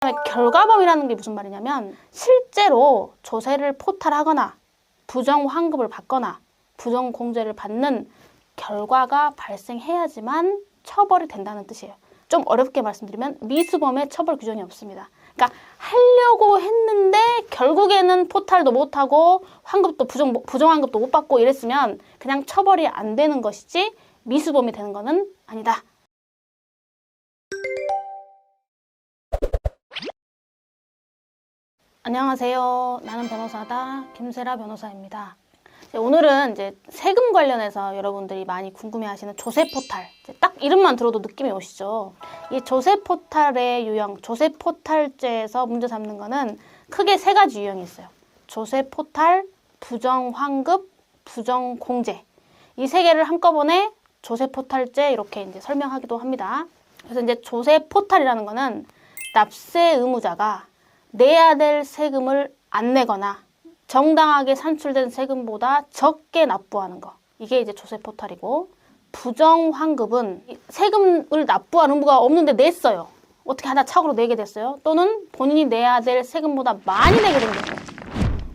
결과범이라는 게 무슨 말이냐면 실제로 조세를 포탈하거나 부정환급을 받거나 부정공제를 받는 결과가 발생해야지만 처벌이 된다는 뜻이에요. 좀 어렵게 말씀드리면 미수범의 처벌 규정이 없습니다. 그러니까 하려고 했는데 결국에는 포탈도 못하고 환급도 부정환급도 못 받고 이랬으면 그냥 처벌이 안 되는 것이지 미수범이 되는 것은 아니다. 안녕하세요. 나는 변호사다. 김세라 변호사입니다. 오늘은 이제 세금 관련해서 여러분들이 많이 궁금해하시는 조세포탈, 딱 이름만 들어도 느낌이 오시죠? 이 조세포탈의 유형, 조세포탈죄에서 문제 삼는 거는 크게 세 가지 유형이 있어요. 조세포탈, 부정환급, 부정공제. 이 세 개를 한꺼번에 조세포탈죄 이렇게 이제 설명하기도 합니다. 그래서 이제 조세포탈이라는 거는 납세 의무자가 내야 될 세금을 안 내거나 정당하게 산출된 세금보다 적게 납부하는 거. 이게 이제 조세포탈이고, 부정환급은 세금을 납부할 의무가 없는데 냈어요. 어떻게 하나 착오로 내게 됐어요. 또는 본인이 내야 될 세금보다 많이 내게 된 거예요.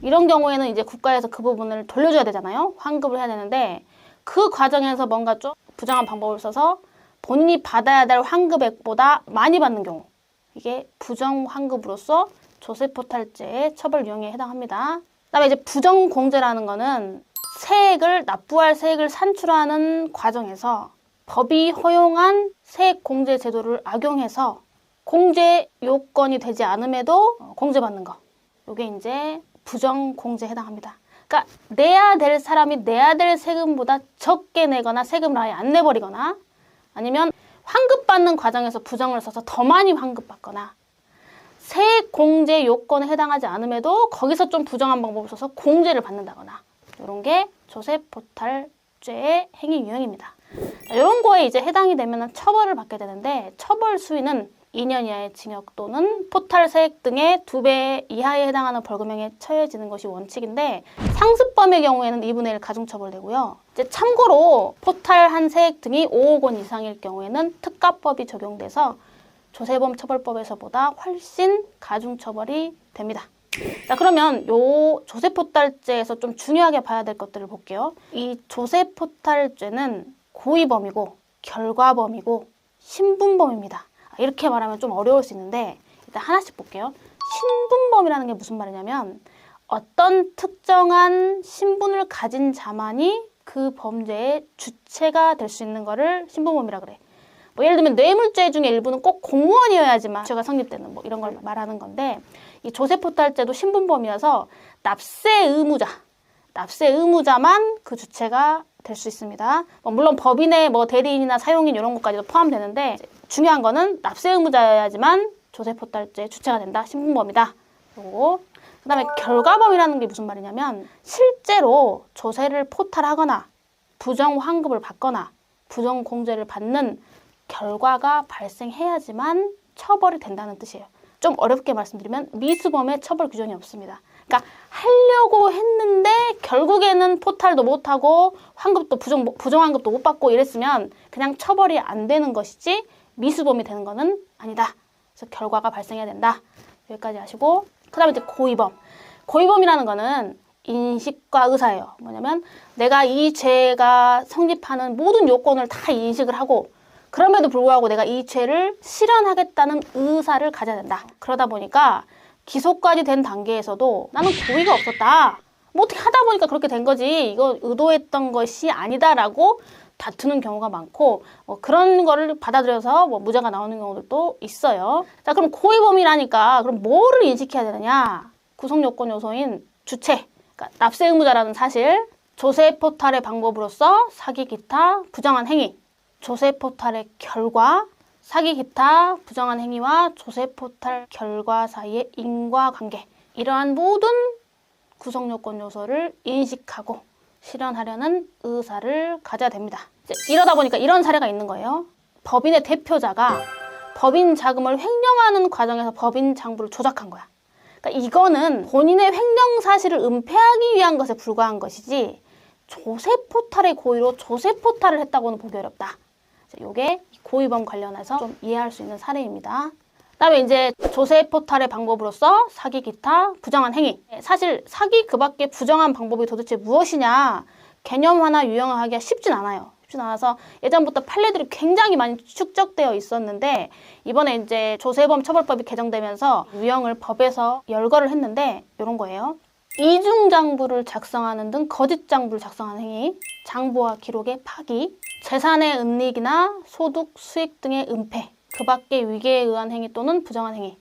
이런 경우에는 이제 국가에서 그 부분을 돌려줘야 되잖아요. 환급을 해야 되는데 그 과정에서 뭔가 좀 부정한 방법을 써서 본인이 받아야 될 환급액보다 많이 받는 경우, 이게 부정환급으로서 조세포탈죄의 처벌 유형에 해당합니다. 그다음에 이제 부정공제라는 거는 납부할 세액을 산출하는 과정에서 법이 허용한 세액공제 제도를 악용해서 공제 요건이 되지 않음에도 공제받는 거. 이게 이제 부정공제에 해당합니다. 그러니까 내야 될 사람이 내야 될 세금보다 적게 내거나 세금을 아예 안 내버리거나 아니면 환급받는 과정에서 부정을 써서 더 많이 환급받거나 세액공제 요건에 해당하지 않음에도 거기서 좀 부정한 방법을 써서 공제를 받는다거나 이런 게 조세포탈죄의 행위 유형입니다. 이런 거에 이제 해당이 되면 처벌을 받게 되는데 처벌 수위는 2년 이하의 징역 또는 포탈 세액 등의 2배 이하에 해당하는 벌금형에 처해지는 것이 원칙인데 상습범의 경우에는 2분의 1 가중처벌되고요. 이제 참고로 포탈한 세액 등이 5억 원 이상일 경우에는 특가법이 적용돼서 조세범 처벌법에서보다 훨씬 가중처벌이 됩니다. 자, 그러면 요 조세포탈죄에서 좀 중요하게 봐야 될 것들을 볼게요. 이 조세포탈죄는 고의범이고 결과범이고 신분범입니다. 이렇게 말하면 좀 어려울 수 있는데 일단 하나씩 볼게요. 신분범이라는 게 무슨 말이냐면 어떤 특정한 신분을 가진 자만이 그 범죄의 주체가 될 수 있는 거를 신분범이라 그래. 뭐 예를 들면 뇌물죄 중에 일부는 꼭 공무원이어야지만 죄가 성립되는 뭐 이런 걸 말하는 건데 이 조세포탈죄도 신분범이어서 납세 의무자만 그 주체가 될 수 있습니다. 물론 법인의 뭐 대리인이나 사용인 이런 것까지도 포함되는데 중요한 거는 납세 의무자여야지만 조세포탈죄 주체가 된다. 신분범이다. 그리고 그다음에 결과범이라는 게 무슨 말이냐면 실제로 조세를 포탈하거나 부정환급을 받거나 부정공제를 받는 결과가 발생해야지만 처벌이 된다는 뜻이에요. 좀 어렵게 말씀드리면 미수범의 처벌 규정이 없습니다. 그러니까 하려고 했는데 결국에는 포탈도 못하고 환급도 부정환급도 못 받고 이랬으면 그냥 처벌이 안 되는 것이지 미수범이 되는 것은 아니다. 그래서 결과가 발생해야 된다. 여기까지 아시고 그 다음에 이제 고의범. 고의범이라는 거는 인식과 의사예요. 뭐냐면 내가 이 죄가 성립하는 모든 요건을 다 인식을 하고 그럼에도 불구하고 내가 이 죄를 실현하겠다는 의사를 가져야 된다. 그러다 보니까 기소까지 된 단계에서도 나는 고의가 없었다. 뭐 어떻게 하다 보니까 그렇게 된 거지. 이거 의도했던 것이 아니다라고 다투는 경우가 많고 그런 거를 받아들여서 무죄가 나오는 경우들도 있어요. 자, 그럼 고의범이라니까 그럼 뭐를 인식해야 되느냐? 구성요건 요소인 주체, 그러니까 납세 의무자라는 사실, 조세포탈의 방법으로서 사기 기타 부정한 행위, 조세포탈의 결과, 사기 기타 부정한 행위와 조세포탈 결과 사이의 인과관계, 이러한 모든 구성요건 요소를 인식하고 실현하려는 의사를 가져야 됩니다. 이러다 보니까 이런 사례가 있는 거예요. 법인의 대표자가 법인 자금을 횡령하는 과정에서 법인 장부를 조작한 거야. 그러니까 이거는 본인의 횡령 사실을 은폐하기 위한 것에 불과한 것이지 조세포탈의 고의로 조세포탈을 했다고는 보기 어렵다. 이게 고의범 관련해서 좀 이해할 수 있는 사례입니다. 그다음에 이제 조세 포탈의 방법으로서 사기 기타 부정한 행위. 사실 사기 그 밖에 부정한 방법이 도대체 무엇이냐 개념화나 유형화하기가 쉽진 않아요. 쉽진 않아서 예전부터 판례들이 굉장히 많이 축적되어 있었는데 이번에 이제 조세범 처벌법이 개정되면서 유형을 법에서 열거를 했는데 이런 거예요. 이중장부를 작성하는 등 거짓 장부를 작성하는 행위, 장부와 기록의 파기, 재산의 은닉이나 소득, 수익 등의 은폐, 그 밖의 위계에 의한 행위 또는 부정한 행위.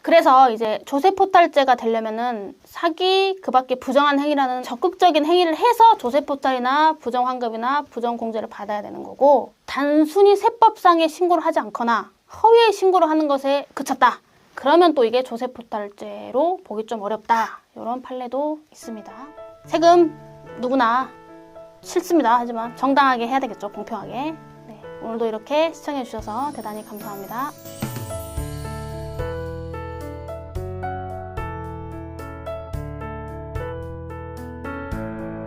그래서 이제 조세포탈죄가 되려면은 사기, 그 밖에 부정한 행위라는 적극적인 행위를 해서 조세포탈이나 부정환급이나 부정공제를 받아야 되는 거고, 단순히 세법상의 신고를 하지 않거나 허위의 신고를 하는 것에 그쳤다. 그러면 또 이게 조세포탈죄로 보기 좀 어렵다. 이런 판례도 있습니다. 세금 누구나 싫습니다. 하지만 정당하게 해야 되겠죠. 공평하게. 네, 오늘도 이렇게 시청해 주셔서 대단히 감사합니다.